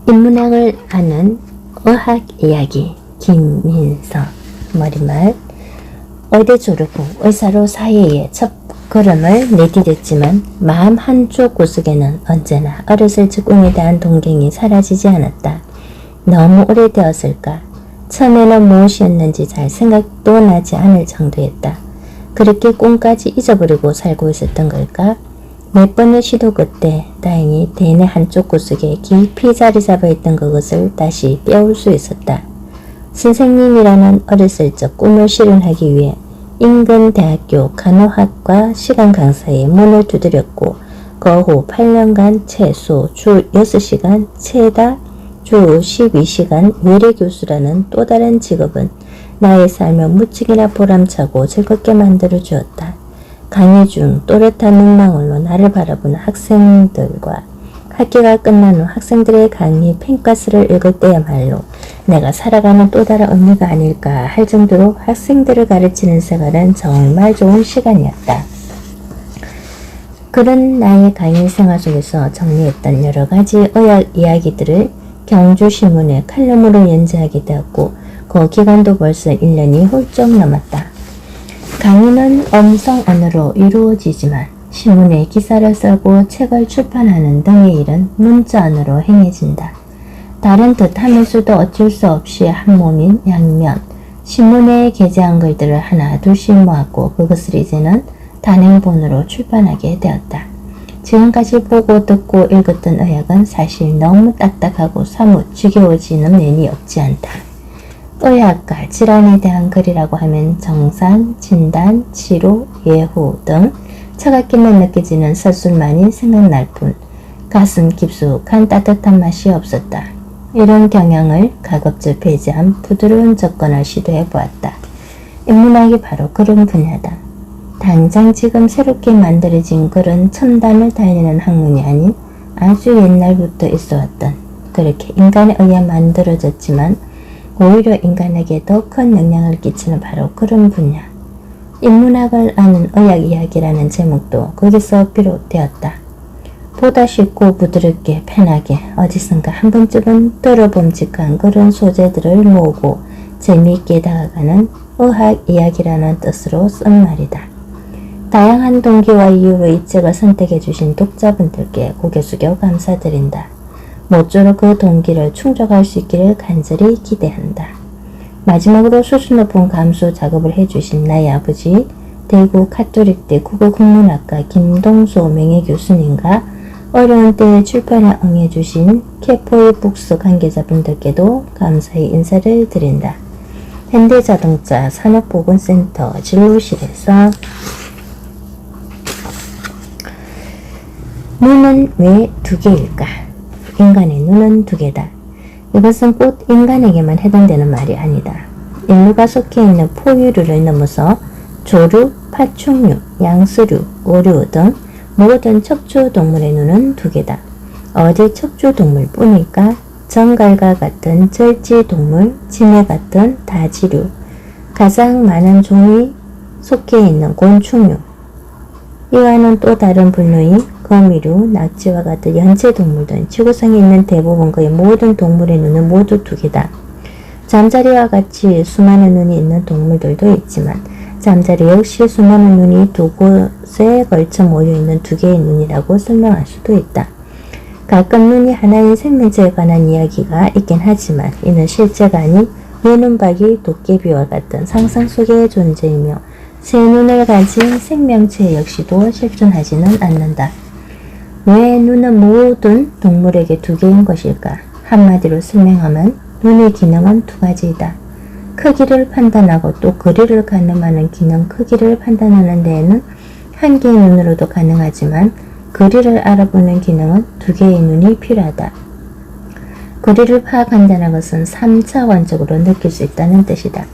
인문학을 아는 의학 이야기 김민서 머리말. 의대 졸업 후 의사로 사회의 첫 걸음을 내디뎠지만 마음 한쪽 구석에는 언제나 어렸을 적 꿈에 대한 동경이 사라지지 않았다. 너무 오래되었을까? 처음에는 무엇이었는지 잘 생각도 나지 않을 정도였다. 그렇게 꿈까지 잊어버리고 살고 있었던 걸까? 몇 번의 시도 끝에 다행히 대뇌 한쪽 구석에 깊이 자리 잡아 있던 그것을 다시 빼올 수 있었다. 선생님이라는 어렸을 적 꿈을 실현하기 위해 인근 대학교 간호학과 시간 강사의 문을 두드렸고 그 후 8년간 최소 주 6시간 최다 주 12시간 외래 교수라는 또 다른 직업은 나의 삶을 무척이나 보람차고 즐겁게 만들어 주었다. 강의 중 또렷한 눈망울로 나를 바라보는 학생들과 학기가 끝난 후 학생들의 강의 펜가스를 읽을 때야말로 내가 살아가는 또 다른 의미가 아닐까 할 정도로 학생들을 가르치는 생활은 정말 좋은 시간이었다. 그런 나의 강의 생활 속에서 정리했던 여러 가지 의학 이야기들을 경주신문에 칼럼으로 연재하게 되었고 그 기간도 벌써 1년이 훌쩍 넘었다. 강의는 음성 언어로 이루어지지만 신문에 기사를 쓰고 책을 출판하는 등의 일은 문자 언어로 행해진다. 다른 듯 하면서도 어쩔 수 없이 한 몸인 양면, 신문에 게재한 글들을 하나 둘씩 모았고 그것을 이제는 단행본으로 출판하게 되었다. 지금까지 보고 듣고 읽었던 의학은 사실 너무 딱딱하고 사뭇 지겨워지는 면이 없지 않다. 의학과 질환에 대한 글이라고 하면 정상, 진단, 치료, 예후 등 차갑게만 느껴지는 서술만이 생각날 뿐 가슴 깊숙한 따뜻한 맛이 없었다. 이런 경향을 가급적 배제한 부드러운 접근을 시도해보았다. 인문학이 바로 그런 분야다. 당장 지금 새롭게 만들어진 그런 첨단을 달리는 학문이 아닌 아주 옛날부터 있어왔던, 그렇게 인간에 의해 만들어졌지만 오히려 인간에게 더 큰 영향을 끼치는 바로 그런 분야. 인문학을 아는 의학 이야기라는 제목도 거기서 비롯되었다. 보다 쉽고 부드럽게 편하게 어디선가 한 번쯤은 들어봄직한 그런 소재들을 모으고 재미있게 다가가는 의학 이야기라는 뜻으로 쓴 말이다. 다양한 동기와 이유로 이 책을 선택해 주신 독자분들께 고개 숙여 감사드린다. 모쪼록 그 동기를 충족할 수 있기를 간절히 기대한다. 마지막으로 수준 높은 감수 작업을 해주신 나의 아버지, 대구 카톨릭대 국어국문학과 김동수 명예교수님과 어려운 때에 출판에 응해주신 캐포이 북스 관계자분들께도 감사히 인사를 드린다. 현대자동차 산업보건센터 진료실에서 눈은 왜 두 개일까? 인간의 눈은 두 개다. 이것은 꼭 인간에게만 해당되는 말이 아니다. 인류가 속해 있는 포유류를 넘어서 조류, 파충류, 양서류, 어류 등 모든 척추동물의 눈은 두 개다. 어디 척추동물 뿐일까? 정갈과 같은 절지동물, 지네 같은 다지류, 가장 많은 종이 속해 있는 곤충류, 이와는 또 다른 분류인 거미류, 낙지와 같은 연체동물 등 지구상에 있는 대부분 거의 모든 동물의 눈은 모두 두 개다. 잠자리와 같이 수많은 눈이 있는 동물들도 있지만 잠자리 역시 수많은 눈이 두 곳에 걸쳐 모여있는 두 개의 눈이라고 설명할 수도 있다. 가끔 눈이 하나인 생명체에 관한 이야기가 있긴 하지만 이는 실제가 아닌 외눈박이 도깨비와 같은 상상 속의 존재이며 새 눈을 가진 생명체 역시도 실존하지는 않는다. 왜 눈은 모든 동물에게 두 개인 것일까? 한마디로 설명하면 눈의 기능은 두 가지이다. 크기를 판단하고 또 거리를 가늠하는 기능, 크기를 판단하는 데에는 한 개의 눈으로도 가능하지만 거리를 알아보는 기능은 두 개의 눈이 필요하다. 거리를 파악한다는 것은 3차원적으로 느낄 수 있다는 뜻이다.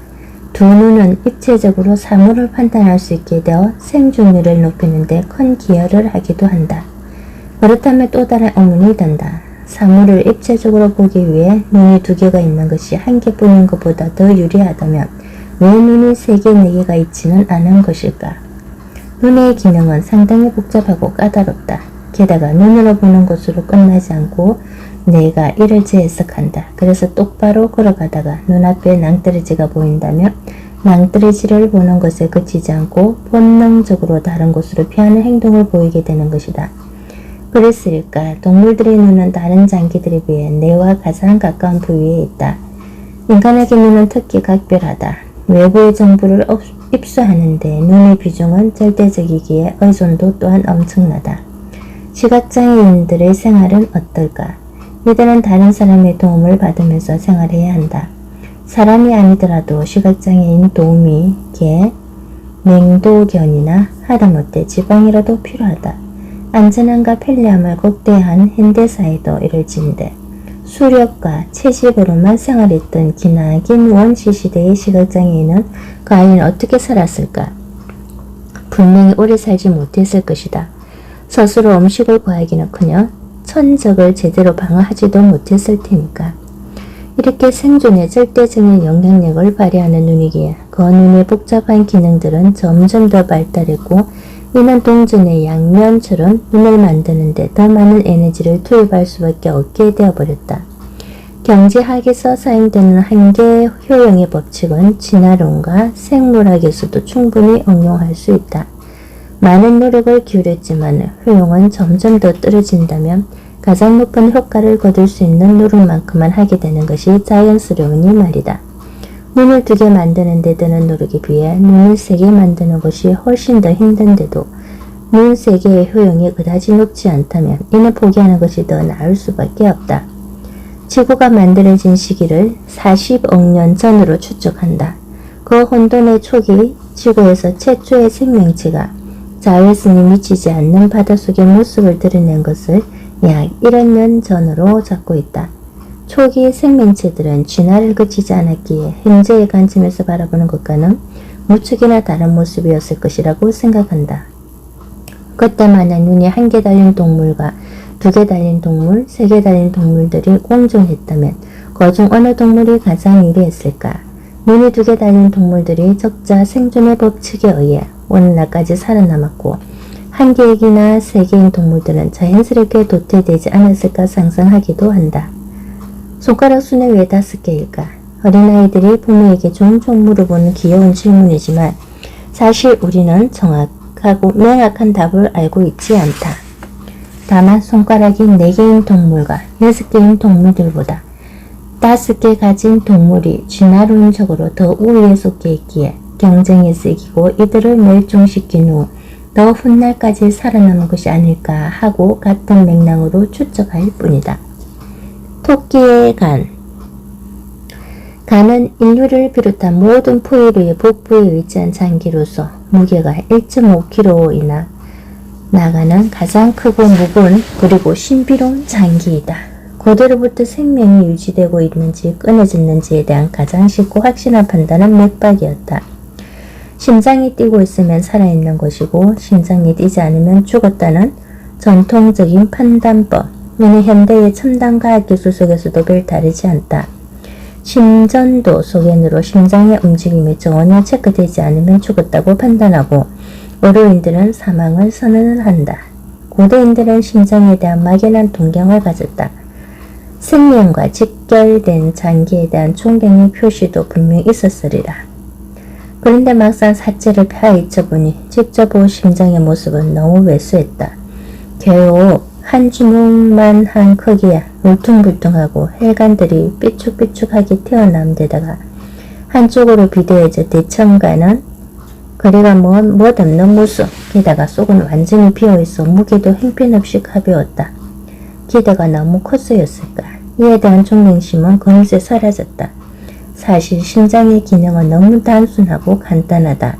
두 눈은 입체적으로 사물을 판단할 수 있게 되어 생존율을 높이는 데 큰 기여를 하기도 한다. 그렇다면 또 다른 의문이 든다. 사물을 입체적으로 보기 위해 눈이 두 개가 있는 것이 한 개뿐인 것보다 더 유리하다면 왜 눈이 세 개, 네 개가 있지는 않은 것일까? 눈의 기능은 상당히 복잡하고 까다롭다. 게다가 눈으로 보는 것으로 끝나지 않고 내가 이를 재해석한다. 그래서 똑바로 걸어가다가 눈앞에 낭떠러지가 보인다면 낭떠러지를 보는 것에 그치지 않고 본능적으로 다른 곳으로 피하는 행동을 보이게 되는 것이다. 그랬을까? 동물들의 눈은 다른 장기들에 비해 뇌와 가장 가까운 부위에 있다. 인간에게 눈은 특히 각별하다. 외부의 정보를 입수하는데 눈의 비중은 절대적이기에 의존도 또한 엄청나다. 시각장애인들의 생활은 어떨까? 이들은 다른 사람의 도움을 받으면서 생활해야 한다. 사람이 아니더라도 시각장애인 도우미, 개, 맹도견이나 하다못해 지방이라도 필요하다. 안전함과 편리함을 극대화한 현대사회도 이를 진대 수렵과 채집으로만 생활했던 기나긴 원시 시대의 시각장애인은 과연 어떻게 살았을까? 분명히 오래 살지 못했을 것이다. 스스로 음식을 구하기는커녕 천적을 제대로 방어하지도 못했을 테니까. 이렇게 생존에 절대적인 영향력을 발휘하는 눈이기에 그 눈의 복잡한 기능들은 점점 더 발달했고 이는 동전의 양면처럼 눈을 만드는데 더 많은 에너지를 투입할 수밖에 없게 되어버렸다. 경제학에서 사용되는 한계 효용의 법칙은 진화론과 생물학에서도 충분히 응용할 수 있다. 많은 노력을 기울였지만 효용은 점점 더 떨어진다면 가장 높은 효과를 거둘 수 있는 노력만큼만 하게 되는 것이 자연스러우니 말이다. 눈을 2개 만드는 데 드는 노력에 비해 눈을 3개 만드는 것이 훨씬 더 힘든데도 눈 3개의 효용이 그다지 높지 않다면 이는 포기하는 것이 더 나을 수밖에 없다. 지구가 만들어진 시기를 40억 년 전으로 추측한다. 그 혼돈의 초기 지구에서 최초의 생명체가 자외선이 미치지 않는 바닷속의 모습을 드러낸 것을 약 1억 년 전으로 잡고 있다. 초기 생명체들은 진화를 거치지 않았기에 현재의 관점에서 바라보는 것과는 무척이나 다른 모습이었을 것이라고 생각한다. 그때마냥 눈이 1개 달린 동물과 2개 달린 동물, 3개 달린 동물들이 공존했다면 그중 어느 동물이 가장 유리했을까? 눈이 2개 달린 동물들이 적자 생존의 법칙에 의해 오늘날까지 살아남았고 1개이나 3개인 동물들은 자연스럽게 도태되지 않았을까 상상하기도 한다. 손가락 수는 왜 5개일까? 어린아이들이 부모에게 종종 물어보는 귀여운 질문이지만 사실 우리는 정확하고 명확한 답을 알고 있지 않다. 다만 손가락이 4개인 동물과 6개인 동물들보다 5개 가진 동물이 진화론적으로 더 우위에 속해 있기에 경쟁에서 이기고 이들을 멸종시킨 후 더 훗날까지 살아남은 것이 아닐까 하고 같은 맥락으로 추측할 뿐이다. 토끼의 간. 간은 인류를 비롯한 모든 포유류의 복부에 위치한 장기로서 무게가 1.5kg이나 나가는 가장 크고 무거운 그리고 신비로운 장기이다. 고대로부터 생명이 유지되고 있는지 끊어졌는지에 대한 가장 쉽고 확실한 판단은 맥박이었다. 심장이 뛰고 있으면 살아있는 것이고 심장이 뛰지 않으면 죽었다는 전통적인 판단법. 이는 현대의 첨단 과학기술 속에서도 별 다르지 않다. 심전도 소견으로 심장의 움직임이 전혀 체크되지 않으면 죽었다고 판단하고 의료인들은 사망을 선언한다. 고대인들은 심장에 대한 막연한 동경을 가졌다. 생명과 직결된 장기에 대한 존경의 표시도 분명히 있었으리라. 그런데 막상 사체를 파헤쳐보니 직접 본 심장의 모습은 너무 왜소했다. 겨우 한 주먹만한 크기야 울퉁불퉁하고 혈관들이 삐쭉삐쭉하게 튀어나온 데다가 한쪽으로 비대해져 대청가는 거리가 멋없는 모습, 게다가 속은 완전히 비어있어 무게도 형편없이 가벼웠다. 기대가 너무 컸어였을까? 이에 대한 존경심은 금세 사라졌다. 사실 심장의 기능은 너무 단순하고 간단하다.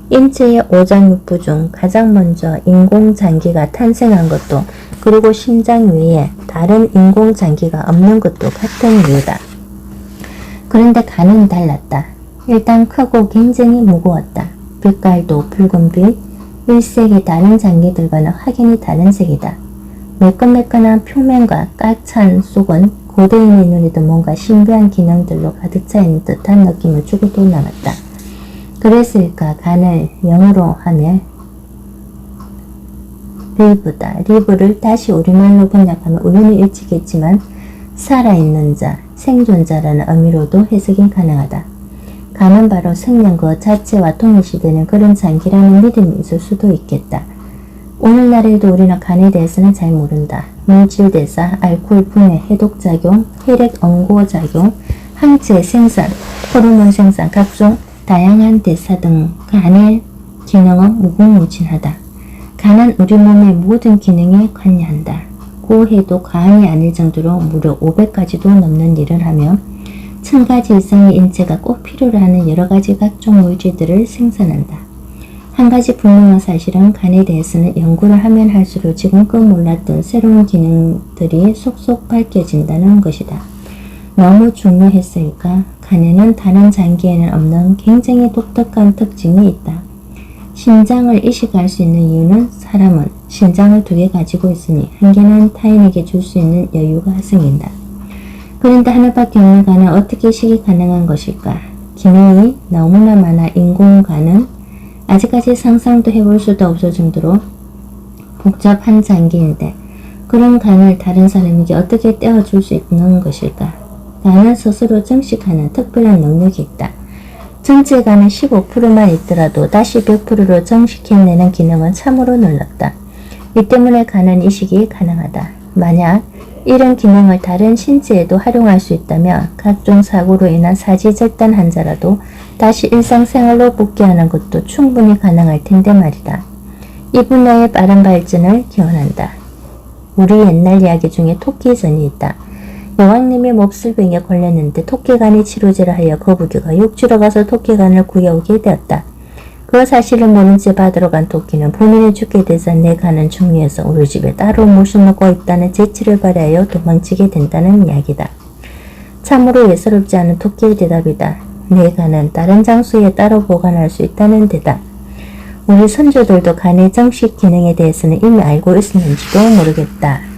인체의 오장육부 중 가장 먼저 인공장기가 탄생한 것도 그리고 심장 외에 다른 인공장기가 없는 것도 같은 이유다. 그런데 간은 달랐다. 일단 크고 굉장히 무거웠다. 빛깔도 붉은빛, 일색이 다른 장기들과는 확연히 다른 색이다. 매끈매끈한 표면과 꽉 찬 속은 고대인의 눈에도 뭔가 신비한 기능들로 가득 차 있는 듯한 느낌을 주고도 남았다. 그랬을까? 간을 영어로 하면 리브다. 리브를 다시 우리말로 번역하면 우연히 일치겠지만 살아있는 자, 생존자라는 의미로도 해석이 가능하다. 간은 바로 생명 그 자체와 동일시되는 그런 장기라는 믿음이 있을 수도 있겠다. 오늘날에도 우리는 간에 대해서는 잘 모른다. 물질 대사, 알코올 분해, 해독작용, 혈액 응고작용, 항체 생산, 호르몬 생산, 각종 다양한 대사 등 간의 기능은 무궁무진하다. 간은 우리 몸의 모든 기능에 관여한다. 고 해도 과언이 아닐 정도로 무려 500가지도 넘는 일을 하며 1000가지 이상의 인체가 꼭 필요로 하는 여러가지 각종 물질들을 생산한다. 한 가지 분명한 사실은 간에 대해서는 연구를 하면 할수록 지금껏 몰랐던 새로운 기능들이 속속 밝혀진다는 것이다. 너무 중요했으니까 간에는 다른 장기에는 없는 굉장히 독특한 특징이 있다. 신장을 이식할 수 있는 이유는 사람은 신장을 2개 가지고 있으니 한 개는 타인에게 줄 수 있는 여유가 생긴다. 그런데 하나밖에 없는 간은 어떻게 이식이 가능한 것일까? 기능이 너무나 많아 인공간은 아직까지 상상도 해볼 수도 없을 정도로 복잡한 장기인데 그런 간을 다른 사람에게 어떻게 떼어줄 수 있는 것일까? 간은 스스로 증식하는 특별한 능력이 있다. 전체 간의 15%만 있더라도 다시 100%로 증식해내는 기능은 참으로 놀랍다. 이 때문에 간은 이식이 가능하다. 만약 이런 기능을 다른 신체에도 활용할 수 있다면 각종 사고로 인한 사지절단 환자라도 다시 일상생활로 복귀하는 것도 충분히 가능할 텐데 말이다. 이 분야의 빠른 발전을 기원한다. 우리 옛날 이야기 중에 토끼전이 있다. 여왕님이 몹쓸 병에 걸렸는데 토끼간이 치료제를 하여 거북이가 육지로 가서 토끼간을 구해오게 되었다. 그 사실을 모른 채 받으러 간 토끼는 본인이 죽게 되자 내 간은 중요해서 우리 집에 따로 모셔놓고 있다는 재치를 발휘하여 도망치게 된다는 이야기다. 참으로 예사롭지 않은 토끼의 대답이다. 내 간은 다른 장소에 따로 보관할 수 있다는 데다. 우리 선조들도 간의 정식 기능에 대해서는 이미 알고 있었는지도 모르겠다.